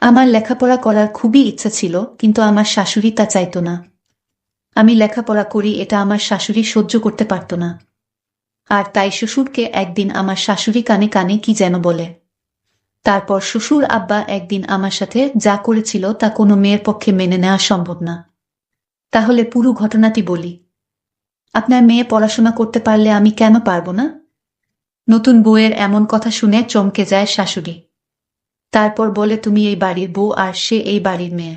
আমার লেখাপড়া করার খুবই ইচ্ছা ছিল, কিন্তু আমার শাশুড়ি তা চাইত না। আমি লেখাপড়া করি এটা আমার শাশুড়ি সহ্য করতে পারত না। আর তাই শ্বশুরকে একদিন আমার শাশুড়ি কানে কানে কি যেন বলে। তারপর শ্বশুর আব্বা একদিন আমার সাথে যা করেছিল তা কোনো মেয়ের পক্ষে মেনে নেওয়া সম্ভব না। তাহলে পুরো ঘটনাটি বলি। আপনার মেয়ে পড়াশোনা করতে পারলে আমি কেন পারবো না? নতুন বউয়ের এমন কথা শুনে চমকে যায় শাশুড়ি। তারপর বলে, তুমি এই বাড়ির বউ আর সে এই বাড়ির মেয়ে।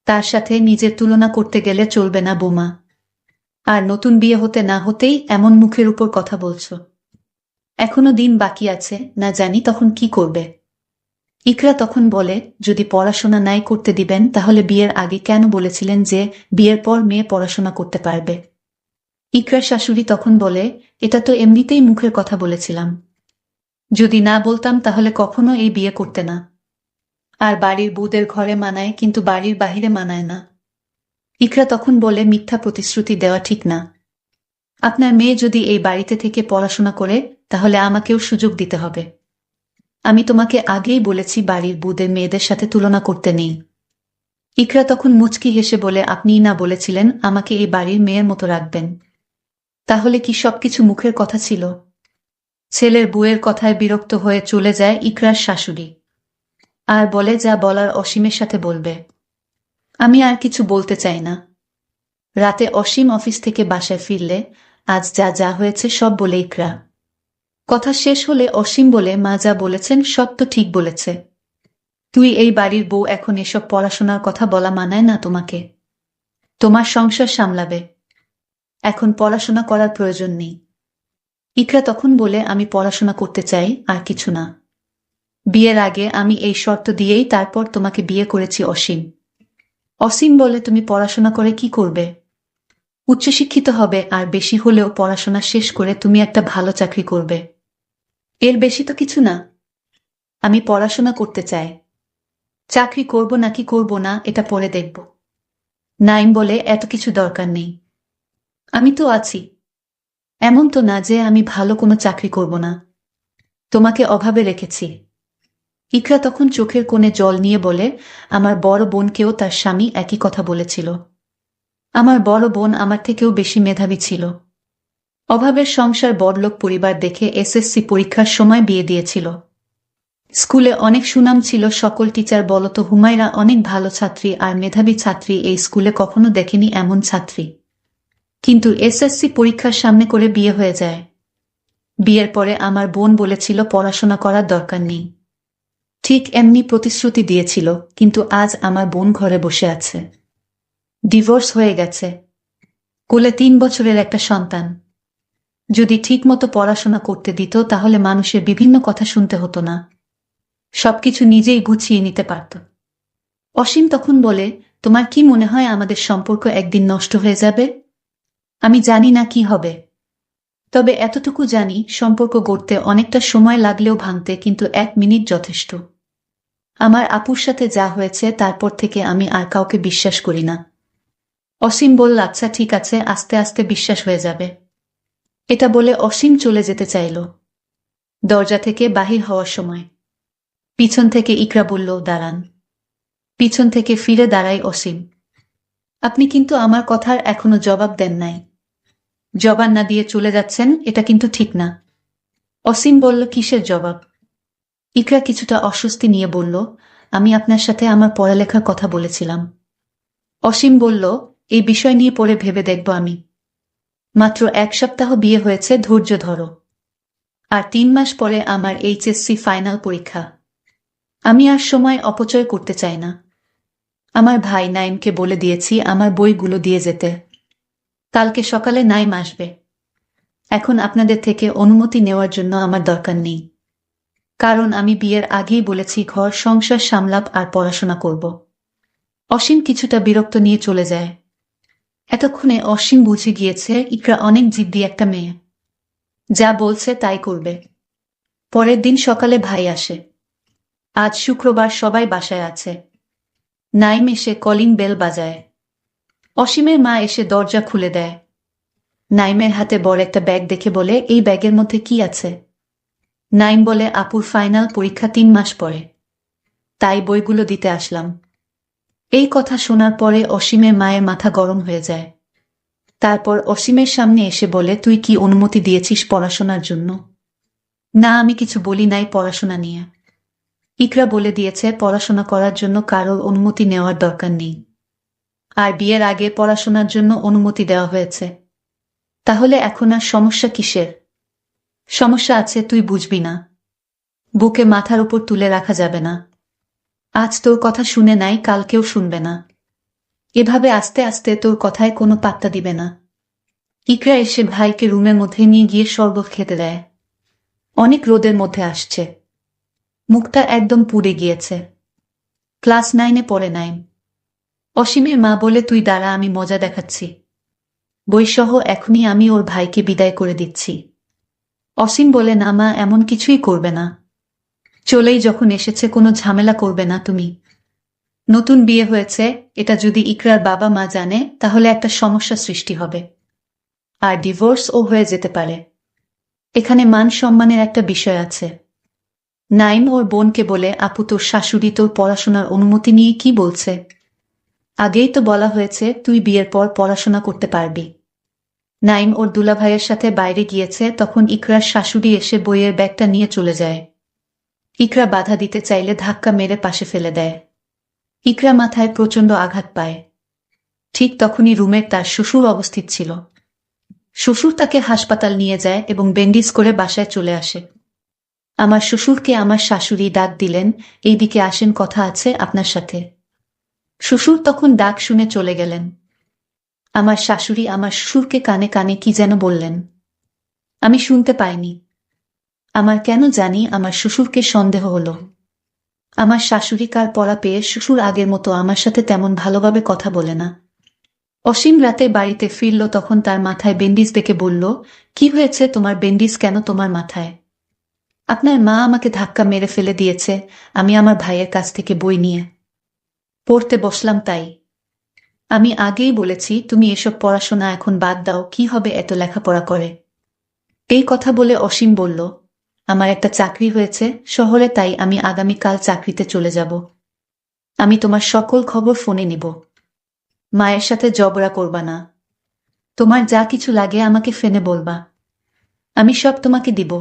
তার সাথে নিজের তুলনা করতে গেলে চলবে না বোমা। আর নতুন বিয়ে হতে না হতেই এমন মুখের উপর কথা বলছো। এখনো দিন বাকি আছে, না জানি তখন কি করবে। ইকরা তখন বলে, যদি পড়াশোনা নাই করতে দিবেন তাহলে বিয়ের আগে কেন বলেছিলেন যে বিয়ের পর মেয়ে পড়াশোনা করতে পারবে? ইকরার শাশুড়ি তখন বলে, এটা তো এমনিতেই মুখের কথা বলেছিলাম। যদি না বলতাম তাহলে কখনো এই বিয়ে করতে না। আর বাড়ির বউদের ঘরে মানায়, কিন্তু বাড়ির বাহিরে মানায় না। ইকরা তখন বলে, মিথ্যা প্রতিশ্রুতি দেওয়া ঠিক না। আপনার মেয়ে যদি এই বাড়িতে থেকে পড়াশোনা করে তাহলে আমাকেও সুযোগ দিতে হবে। আমি তোমাকে আগেই বলেছি বাড়ির বউদের মেয়েদের সাথে তুলনা করতে নেই। ইকরা তখন মুচকি হেসে বলে, আপনিই না বলেছিলেন আমাকে এই বাড়ির মেয়ের মতো রাখবেন? তাহলে কি সবকিছু মুখের কথা ছিল? ছেলের বউয়ের কথায় বিরক্ত হয়ে চলে যায় ইকরার শাশুড়ি। আর বলে, যা বলার অসীমের সাথে বলবে। আমি আর কিছু বলতে চাই না। রাতে অসীম অফিস থেকে বাসায় ফিরলে আজ যা যা হয়েছে সব বলে ইকরা। কথা শেষ হলে অসীম বলে, মা যা বলেছেন সব তো ঠিক বলেছে। তুই এই বাড়ির বউ, এখন এসব পড়াশোনার কথা বলা মানায় না তোমাকে। তোমার সংসার সামলাবে, এখন পড়াশোনা করার প্রয়োজন নেই। ইকরা তখন বলে, আমি পড়াশোনা করতে চাই, আর কিছু না। বিয়ের আগে আমি এই শর্ত দিয়েই তারপর তোমাকে বিয়ে করেছি অসীম। অসীম বলে, তুমি পড়াশোনা করে কি করবে? উচ্চশিক্ষিত হবে, আর বেশি হলেও পড়াশোনা শেষ করে তুমি একটা ভালো চাকরি করবে। এর বেশি তো কিছু না। আমি পড়াশোনা করতে চাই। চাকরি করব নাকি করব না এটা পরে দেখব। নাইম বলে, এত কিছু দরকার নেই। আমি তো আছি। এমন তো না যে আমি ভালো কোনো চাকরি করব না। তোমাকে অভাবে রেখেছি। ইকরা তখন চোখের কোণে জল নিয়ে বলে, আমার বড় বোনকেও তার স্বামী একই কথা বলেছিল। আমার বড় বোন আমার থেকেও বেশি মেধাবী ছিল। অভাবের সংসার, বড়লোক পরিবার দেখে এসএসসি পরীক্ষার সময় বিয়ে দিয়েছিল। স্কুলে অনেক সুনাম ছিল, সকল টিচার বলতো হুমায়রা অনেক ভালো ছাত্রী আর মেধাবী ছাত্রী, এই স্কুলে কখনো দেখেনি এমন ছাত্রী। কিন্তু এসএসসি পরীক্ষার সামনে করে বিয়ে হয়ে যায়। বিয়ের পরে আমার বোন বলেছিল পড়াশোনা করার দরকার নেই। ঠিক এমনি প্রতিশ্রুতি দিয়েছিল, কিন্তু আজ আমার বোন ঘরে বসে আছে। ডিভোর্স হয়ে গেছে। কোলে 3 বছরের একটা সন্তান। যদি ঠিকমতো পড়াশোনা করতে দিত তাহলে মানুষের বিভিন্ন কথা শুনতে হতো না। সবকিছু নিজেই গুছিয়ে নিতে পারত। অসীম তখন বলে, তোমার কি মনে হয় আমাদের সম্পর্ক একদিন নষ্ট হয়ে যাবে? আমি জানি না কি হবে। তবে এতটুকু জানি, সম্পর্ক গড়তে অনেকটা সময় লাগলেও ভাঙতে কিন্তু 1 মিনিট যথেষ্ট। আমার আপুর সাথে যা হয়েছে তারপর থেকে আমি আর কাউকে বিশ্বাস করি না। অসীম বলল, আচ্ছা ঠিক আছে, আস্তে আস্তে বিশ্বাস হয়ে যাবে। এটা বলে অসীম চলে যেতে চাইল। দরজা থেকে বাহির হওয়ার সময় পিছন থেকে ইকরা বলল, দাঁড়ান। পিছন থেকে ফিরে দাঁড়ায় অসীম। আপনি কিন্তু আমার কথার এখনো জবাব দেন নাই। জবাব না দিয়ে চলে যাচ্ছেন, এটা কিন্তু ঠিক না। অসীম বলল, কিসের জবাব? ইকরা কিছুটা অস্বস্তি নিয়ে বলল, আমি আপনার সাথে আমার পড়ালেখার কথা বলেছিলাম। অসীম বলল, এই বিষয় নিয়ে পরে ভেবে দেখব আমি। মাত্র 1 সপ্তাহ বিয়ে হয়েছে, ধৈর্য ধরো। আর 3 মাস পরে আমার এইচএসসি ফাইনাল পরীক্ষা। আমি আর সময় অপচয় করতে চাই না। আমার ভাই নাইমকে বলে দিয়েছি আমার বইগুলো দিয়ে যেতে। কালকে সকালে নাইম আসবে। এখন আপনাদের থেকে অনুমতি নেওয়ার জন্য আমার দরকার নেই। কারণ আমি বিয়ের আগেই বলেছি ঘর সংসার সামলাপ আর পড়াশোনা করব। অসীম কিছুটা বিরক্ত নিয়ে চলে যায়। এতক্ষণে অসীম বুঝে গিয়েছে ইকরা অনেক জিদ্দি একটা মেয়ে। যা বলছে তাই করবে। পরের দিন সকালে ভাই আসে। আজ শুক্রবার, সবাই বাসায় আছে। নাইম এসে কলিং বেল বাজায়। অসীমের মা এসে দরজা খুলে দেয়। নাইমের হাতে বড় একটা ব্যাগ দেখে বলে, এই ব্যাগের মধ্যে কি আছে? নাইম বলে, আপুর ফাইনাল পরীক্ষা 3 মাস পরে। তাই বইগুলো দিতে আসলাম। এই কথা শোনার পরে অসীমের মায়ের মাথা গরম হয়ে যায়। তারপর অসীমের সামনে এসে বলে, তুই কি অনুমতি দিয়েছিস পড়াশোনার জন্য? না, আমি কিছু বলি নাই পড়াশোনা নিয়ে। ইকরা বলে দিয়েছে পড়াশোনা করার জন্য কারোর অনুমতি নেওয়ার দরকার নেই। আর বিয়ের আগে পড়াশোনার জন্য অনুমতি দেওয়া হয়েছে। তাহলে এখন আর সমস্যা কিসের? সমস্যা আছে, তুই বুঝবি না। বুকে মাথার উপর তুলে রাখা যাবে না। আজ তোর কথা শুনে নাই, কালকেও শুনবে না। এভাবে আস্তে আস্তে তোর কথায় কোনো পাত্তা দিবে না। ইকরা এসে ভাইকে রুমের মধ্যে নিয়ে গিয়ে শরবত খেতে দেয়। অনেক রোদের মধ্যে আসছে, মুখটা একদম পুড়ে গিয়েছে। ক্লাস 9-এ পড়ে 9। অসীমের মা বলে, তুই দাঁড়া, আমি মজা দেখাচ্ছি। বইসহ এখনই আমি ওর ভাইকে বিদায় করে দিচ্ছি। অসীম বলে, না মা, এমন কিছুই করবে না। চলেই যখন এসেছে কোনো ঝামেলা করবে না তুমি। নতুন বিয়ে হয়েছে, এটা যদি ইকরার বাবা মা জানে তাহলে একটা সমস্যা সৃষ্টি হবে, আর ডিভোর্সও হয়ে যেতে পারে। এখানে মান সম্মানের একটা বিষয় আছে। নাইম ওর বোনকে বলে, আপু, তোর শাশুড়ি তোর পড়াশোনার অনুমতি নিয়ে কি বলছে? আগেই তো বলা হয়েছে তুই বিয়ের পর পড়াশোনা করতে পারবি। নাইম ওর দুলাভাইয়ের সাথে বাইরে গিয়েছে, তখন ইকরার শাশুড়ি এসে বইয়ের ব্যাগটা নিয়ে চলে যায়। ইকরা বাধা দিতে চাইলে ধাক্কা মেরে পাশে ফেলে দেয়। ইকরা মাথায় প্রচণ্ড আঘাত পায়। ঠিক তখনই রুমের তার শ্বশুর অবস্থিত ছিল। শ্বশুর তাকে হাসপাতাল নিয়ে যায় এবং ব্যান্ডেজ করে বাসায় চলে আসে। আমার শ্বশুরকে আমার শাশুড়ি ডাক দিলেন, এইদিকে আসেন, কথা আছে আপনার সাথে। শ্বশুর তখন ডাক শুনে চলে গেলেন। আমার শাশুড়ি আমার শ্বশুরকে কানে কানে কি যেন বললেন। আমি শুনতে পাইনি। আমার কেন জানি আমার শ্বশুরকে সন্দেহ হলো। আমার শাশুড়ি কার পড়া পেয়ে শ্বশুর আগের মতো আমার সাথে তেমন ভালোভাবে কথা বলে না। অসীম রাতে বাড়িতে ফিরল, তখন তার মাথায় ব্যান্ডেজ দেখে বলল, কি হয়েছে তোমার, ব্যান্ডেজ কেন তোমার মাথায়? আপনার মা আমাকে ধাক্কা মেরে ফেলে দিয়েছে, আমি আমার ভাইয়ের কাছ থেকে বই নিয়ে পড়তে বসলাম তাই। আমি আগেই বলেছি তুমি এসব পড়াশোনা এখন বাদ দাও, কি হবে এত লেখাপড়া করে? এই কথা বলে অসীম বলল, আমার একটা চাকরি হয়েছে শহরে, তাই আমি আগামীকাল চাকরিতে চলে যাব। আমি তোমার সকল খবর ফোনে নিব। মায়ের সাথে ঝগড়া করবা না। তোমার যা কিছু লাগে আমাকে ফোনে বলবা, আমি সব তোমাকে দিব।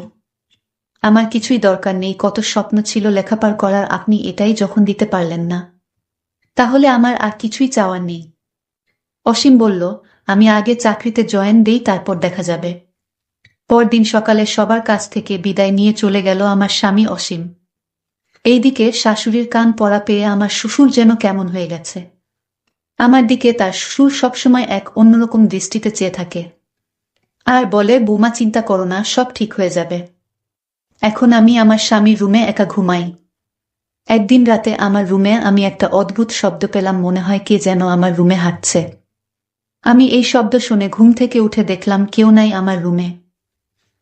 আমার কিছুই দরকার নেই, কত স্বপ্ন ছিল লেখাপড়া করার, আপনি এটাই যখন দিতে পারলেন না, তাহলে আমার আর কিছুই চাওয়ার নেই। অসীম বলল, আমি আগে চাকরিতে জয়েন দেই, তারপর দেখা যাবে। পরদিন সকালে সবার কাছ থেকে বিদায় নিয়ে চলে গেল আমার স্বামী অসীম। এইদিকে শাশুড়ির কান পড়া পেয়ে আমার শ্বশুর যেন কেমন হয়ে গেছে। আমার দিকে তার শ্বশুর সবসময় এক অন্যরকম দৃষ্টিতে চেয়ে থাকে আর বলে, বৌমা চিন্তা করো না, সব ঠিক হয়ে যাবে। এখন আমি আমার স্বামীর রুমে একা ঘুমাই। একদিন রাতে আমার রুমে আমি একটা অদ্ভুত শব্দ পেলাম, মনে হয় কে যেন আমার রুমে হাঁটছে। আমি এই শব্দ শুনে ঘুম থেকে উঠে দেখলাম কেউ নাই আমার রুমে।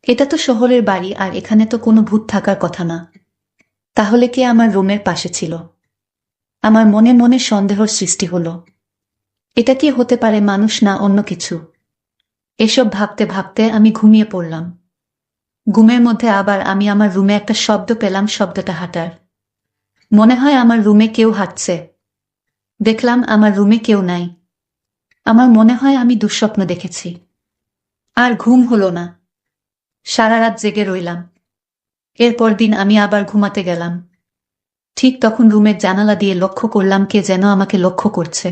এটা তো শহরের বাড়ি, আর এখানে তো কোনো ভূত থাকার কথা না। তাহলে কে আমার রুমের পাশে ছিল? আমার মনে মনে সন্দেহের সৃষ্টি হলো। এটা কি হতে পারে, মানুষ না অন্য কিছু? এসব ভাবতে ভাবতে আমি ঘুমিয়ে পড়লাম। ঘুমের মধ্যে আবার আমি আমার রুমে একটা শব্দ পেলাম, শব্দটা হাঁটার। মনে হয় আমার রুমে কেউ হাঁটছে। দেখলাম আমার রুমে কেউ নাই। আমার মনে হয় আমি দুঃস্বপ্ন দেখেছি। আর ঘুম হলো না। সারা রাত জেগে রইলাম। এরপর দিন আমি আবার ঘুমাতে গেলাম। ঠিক তখন রুমের জানালা দিয়ে লক্ষ্য করলাম কে যেন আমাকে লক্ষ্য করছে।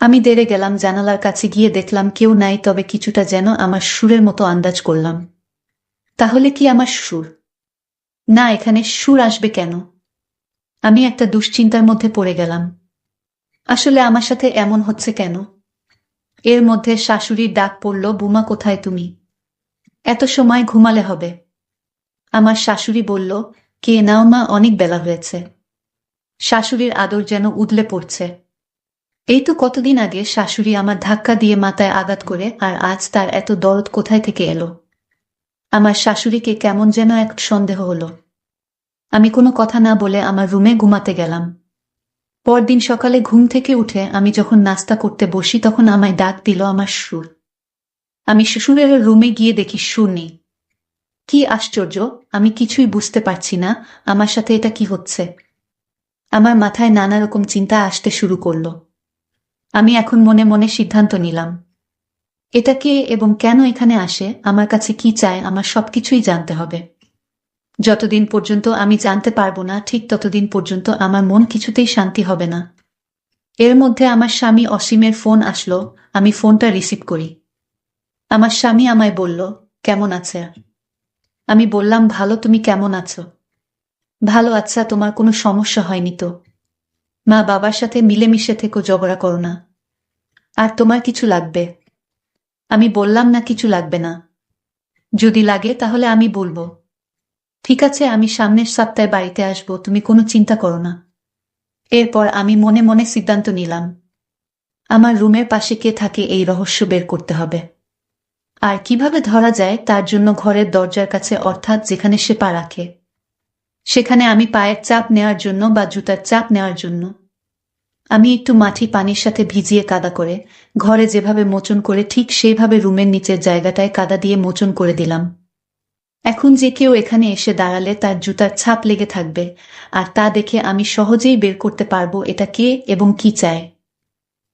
আমি দেরে গেলাম, জানালার কাছে গিয়ে দেখলাম কেউ নাই, তবে কিছুটা যেন আমার সুরের মতো আন্দাজ করলাম। তাহলে কি আমার সুর? না, এখানে সুর আসবে কেন? আমি একটা দুশ্চিন্তার মধ্যে পড়ে গেলাম। আসলে আমার সাথে এমন হচ্ছে কেন? এর মধ্যে শাশুড়ির ডাক পড়ল, বুমা কোথায় তুমি? এত সময় ঘুমালে হবে। আমার শাশুড়ি বলল, কে নাও মা, অনেক বেলা হয়েছে। শাশুড়ির আদর যেন উদলে পড়ছে। এই তো কতদিন আগে শাশুড়ি আমার ধাক্কা দিয়ে মাথায় আঘাত করে, আর আজ তার এত দরদ কোথায় থেকে এলো? আমার শাশুড়িকে কেমন যেন এক সন্দেহ হলো। আমি কোনো কথা না বলে আমার রুমে ঘুমাতে গেলাম। পরদিন সকালে ঘুম থেকে উঠে আমি যখন নাস্তা করতে বসি, তখন আমায় ডাক দিল আমার শ্বশুর। আমি শ্বশুরের রুমে গিয়ে দেখি শ্বশুর নেই। কি আশ্চর্য, আমি কিছুই বুঝতে পারছি না, আমার সাথে এটা কি হচ্ছে। আমার মাথায় নানা রকম চিন্তা আসতে শুরু করলো। আমি এখন মনে মনে সিদ্ধান্ত নিলাম, এটা কে এবং কেন এখানে আসে, আমার কাছে কি চায়, আমার সবকিছুই জানতে হবে। যতদিন পর্যন্ত আমি জানতে পারবো না, ঠিক ততদিন পর্যন্ত আমার মন কিছুতেই শান্তি হবে না। এর মধ্যে আমার স্বামী অসীমের ফোন আসলো। আমি ফোনটা রিসিভ করি। আমার স্বামী আমায় বলল, কেমন আছে? আমি বললাম, ভালো, তুমি কেমন আছো? ভালো। আচ্ছা, তোমার কোনো সমস্যা হয়নি তো? মা বাবার সাথে মিলেমিশে থেকো, ঝগড়া করো না। আর তোমার কিছু লাগবে? আমি বললাম, না, কিছু লাগবে না। যদি লাগে তাহলে আমি বলবো। ঠিক আছে, আমি সামনের সপ্তাহে বাড়িতে আসবো, তুমি কোনো চিন্তা করো না। এরপর আমি মনে মনে সিদ্ধান্ত নিলাম, আমার রুমের পাশে কে থাকে এই রহস্য বের করতে হবে। আর কিভাবে ধরা যায় তার জন্য ঘরের দরজার কাছে, অর্থাৎ যেখানে সে পা রাখে, সেখানে আমি পায়ের চাপ নেওয়ার জন্য বা জুতার চাপ নেওয়ার জন্য আমি একটু মাটি পানির সাথে ভিজিয়ে কাদা করে ঘরে যেভাবে মোচন করে, ঠিক সেইভাবে রুমের নিচের জায়গাটায় কাদা দিয়ে মোচন করে দিলাম। এখন যে কেউ এখানে এসে দাঁড়ালে তার জুতার ছাপ লেগে থাকবে, আর তা দেখে আমি সহজেই বের করতে পারবো এটা কে এবং কি চায়।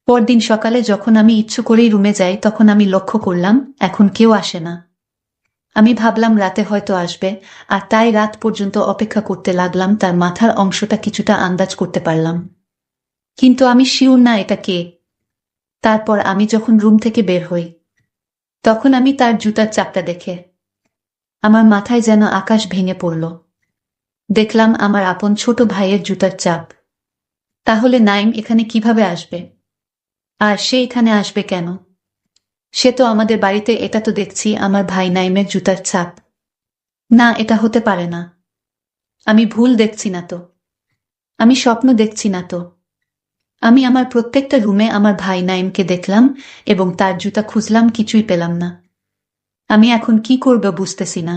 পরদিন সকালে যখন আমি ইচ্ছে করেই রুমে যাই, তখন আমি লক্ষ্য করলাম এখন কেউ আসে না। আমি ভাবলাম রাতে হয়তো আসবে, আর তাই রাত পর্যন্ত অপেক্ষা করতে লাগলাম। তার মাথার অংশটা কিছুটা আন্দাজ করতে পারলাম, কিন্তু আমি শিওর না এটা কে। তারপর আমি যখন রুম থেকে বের হই, তখন আমি তার জুতার চাপটা দেখে আমার মাথায় যেন আকাশ ভেঙে পড়ল। দেখলাম আমার আপন ছোট ভাইয়ের জুতার চাপ। তাহলে নাইম এখানে কিভাবে আসবে? আর সে এখানে আসবে কেন? সে তো আমাদের বাড়িতে, এটা তো দেখছি আমার ভাই নাইমের জুতার ছাপ। না, এটা হতে পারে না। আমি ভুল দেখছি না তো? আমি স্বপ্ন দেখছি না তো? আমি আমার প্রত্যেকটা রুমে আমার ভাই নাইমকে দেখলাম এবং তার জুতা খুঁজলাম, কিছুই পেলাম না। আমি এখন কি করব বুঝতেছি না।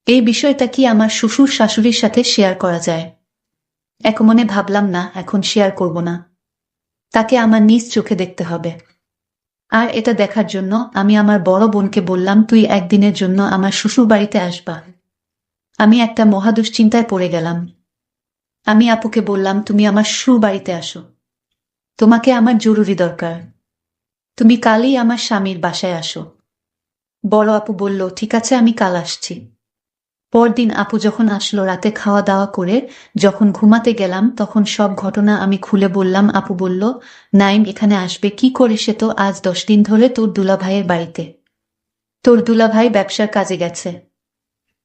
এই বিষয়টা কি আমার শ্বশুর শাশুড়ির সাথে শেয়ার করা যায়? এক মনে ভাবলাম, না, এখন শেয়ার করব না। তাকে আমার নিজ চোখে দেখতে হবে। আর এটা দেখার জন্য আমি আমার বড় বোনকে বললাম, তুই একদিনের জন্য আমার শ্বশুর বাড়িতে আসবা। আমি একটা মহা দুশ্চিন্তায় পড়ে গেলাম। আমি আপুকে বললাম, তুমি আমার শ্বশুর বাড়িতে আসো, তোমাকে আমার জরুরি দরকার। তুমি কালই আমার স্বামীর বাসায় আসো। বড় আপু বলল, ঠিক আছে, আমি কাল আসছি। পরদিন আপু যখন আসলো, রাতে খাওয়া দাওয়া করে যখন ঘুমাতে গেলাম, তখন সব ঘটনা আমি খুলে বললাম। আপু বলল, নাইম এখানে আসবে কি করে? সে তো আজ 10 দিন ধরে তোর দুলাভাইয়ের বাড়িতে। তোর দুলাভাই ব্যবসার কাজে গেছে,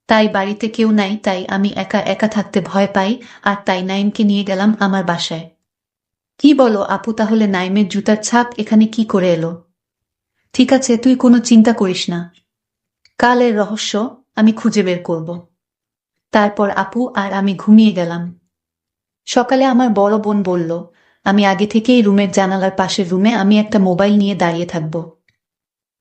তাই বাড়িতে কেউ নাই, তাই আমি একা একা থাকতে ভয় পাই, আর তাই নাইমকে নিয়ে গেলাম আমার বাসায়। কি বলো আপু, তাহলে নাইমের জুতার ছাপ এখানে কি করে এলো? ঠিক আছে, তুই কোনো চিন্তা করিস না, কালের রহস্য আমি খুঁজে বের করব। তারপর আপু আর আমি ঘুমিয়ে গেলাম। সকালে আমার বড় বোন বলল, আমি আগে থেকেই রুমের জানালার পাশের রুমে আমি একটা মোবাইল নিয়ে দাঁড়িয়ে থাকব,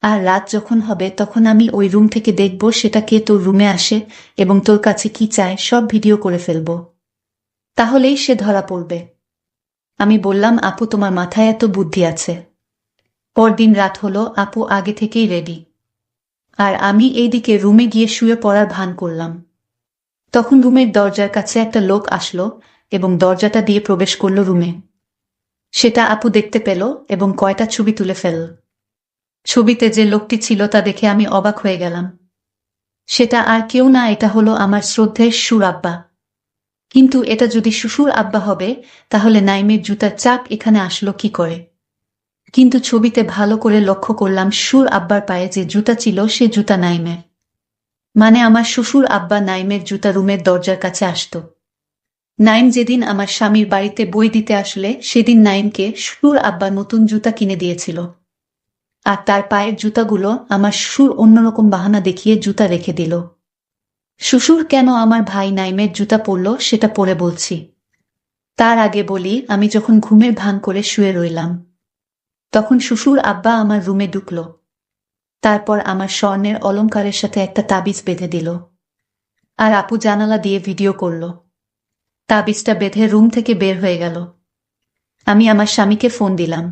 আর রাত যখন হবে তখন আমি ওই রুম থেকে দেখব সেটা কে তোর রুমে আসে এবং তোর কাছে কি চায়, সব ভিডিও করে ফেলব। তাহলেই সে ধরা পড়বে। আমি বললাম, আপু তোমার মাথায় এত বুদ্ধি আছে। পরদিন রাত হলো, আপু আগে থেকেই রেডি, আর আমি এইদিকে রুমে গিয়ে শুয়ে পড়ার ভান করলাম। তখন রুমের দরজার কাছে একটা লোক আসলো এবং দরজাটা দিয়ে প্রবেশ করলো রুমে। সেটা আপু দেখতে পেল এবং কয়টা ছবি তুলে ফেলল। ছবিতে যে লোকটি ছিল তা দেখে আমি অবাক হয়ে গেলাম। সেটা আর কেউ না, এটা হলো আমার শ্রদ্ধেয় শ্বশুর আব্বা। কিন্তু এটা যদি শ্বশুর আব্বা হবে, তাহলে নাইমের জুতার চাপ এখানে আসলো কি করে? কিন্তু ছবিতে ভালো করে লক্ষ্য করলাম, শ্বশুর আব্বার পায়ে যে জুতা ছিল সে জুতা নাইমের। মানে আমার শ্বশুর আব্বা নাইমের জুতা রুমের দরজার কাছে আসতো। নাইম যেদিন আমার স্বামীর বাড়িতে বই দিতে আসলে, সেদিন নাইমকে শ্বশুর আব্বা নতুন জুতা কিনে দিয়েছিল, আর তার পায়ের জুতাগুলো আমার শ্বশুর অন্যরকম বাহানা দেখিয়ে জুতা রেখে দিল। শ্বশুর কেন আমার ভাই নাইমের জুতা পরল সেটা পরে বলছি। তার আগে বলি, আমি যখন ঘুমের ভান করে শুয়ে রইলাম, তখন শ্বশুর আব্বা আমার রুমে ঢুকল। তারপর আমার স্বর্ণের অলংকারের সাথে একটা তাবিজ বেঁধে দিল, আর আপু জানালা দিয়ে ভিডিও করল। তাবিজটা বেঁধে রুম থেকে বের হয়ে গেল। আমি আমার স্বামীকে ফোন দিলাম,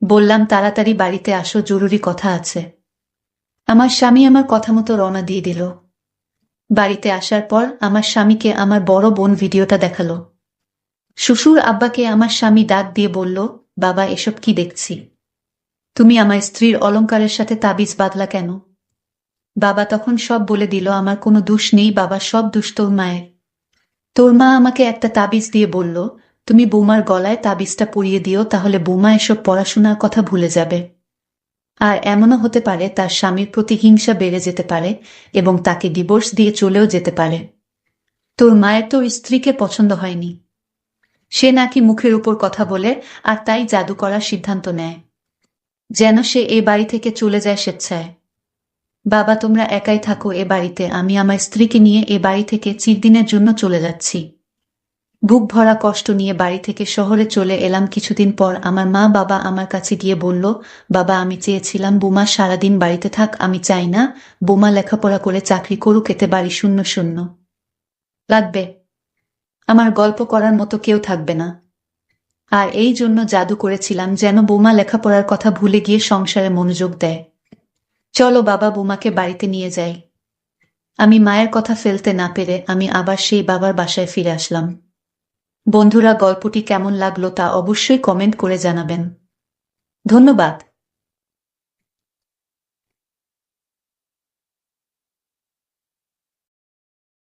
বললাম তাড়াতাড়ি বাড়িতে আসো, জরুরি কথা আছে। আমার স্বামী আমার কথা মতো রওনা দিয়ে দিল। বাড়িতে আসার পর আমার স্বামীকে আমার বড় বোন ভিডিওটা দেখালো। শ্বশুর আব্বাকে আমার স্বামী ডাক দিয়ে বলল, বাবা এসব কি দেখছি? তুমি আমার স্ত্রীর অলংকারের সাথে তাবিজ বাঁধলা কেন? বাবা তখন সব বলে দিল, আমার কোনো দোষ নেই বাবা, সব দোষ তোর মায়ের। তোর মা আমাকে একটা তাবিজ দিয়ে বলল, তুমি বৌমার গলায় তাবিজটা পরিয়ে দিও, তাহলে বৌমা এসব পড়াশোনার কথা ভুলে যাবে। আর এমনও হতে পারে তার স্বামীর প্রতি হিংসা বেড়ে যেতে পারে এবং তাকে ডিভোর্স দিয়ে চলেও যেতে পারে। তোর মায়ের তোর স্ত্রীকে পছন্দ হয়নি, সে নাকি মুখের উপর কথা বলে, আর তাই জাদু করার সিদ্ধান্ত নেয় যেন সে এ বাড়ি থেকে চলে যায় স্বেচ্ছায়। বাবা তোমরা একাই থাকো এ বাড়িতে, আমি আমার স্ত্রীকে নিয়ে এ বাড়ি থেকে চিরদিনের জন্য চলে যাচ্ছি। বুক ভরা কষ্ট নিয়ে বাড়ি থেকে শহরে চলে এলাম। কিছুদিন পর আমার মা বাবা আমার কাছে গিয়ে বলল, বাবা আমি চেয়েছিলাম বোমা সারাদিন বাড়িতে থাক, আমি চাই না বোমা লেখাপড়া করে চাকরি করুক, এতে বাড়ি শূন্য শূন্য লাগবে, আমার গল্প করার মতো কেউ থাকবে না। আর এই জন্য জাদু করেছিলাম যেন বোমা লেখাপড়ার কথা ভুলে গিয়ে সংসারে মনোযোগ দেয়। চলো বাবা বোমাকে বাড়িতে নিয়ে যাই। আমি মায়ের কথা ফেলতে না পেরে আমি আবার সেই বাবার বাসায় ফিরে আসলাম। বন্ধুরা গল্পটি কেমন লাগলো তা অবশ্যই কমেন্ট করে জানাবেন। ধন্যবাদ।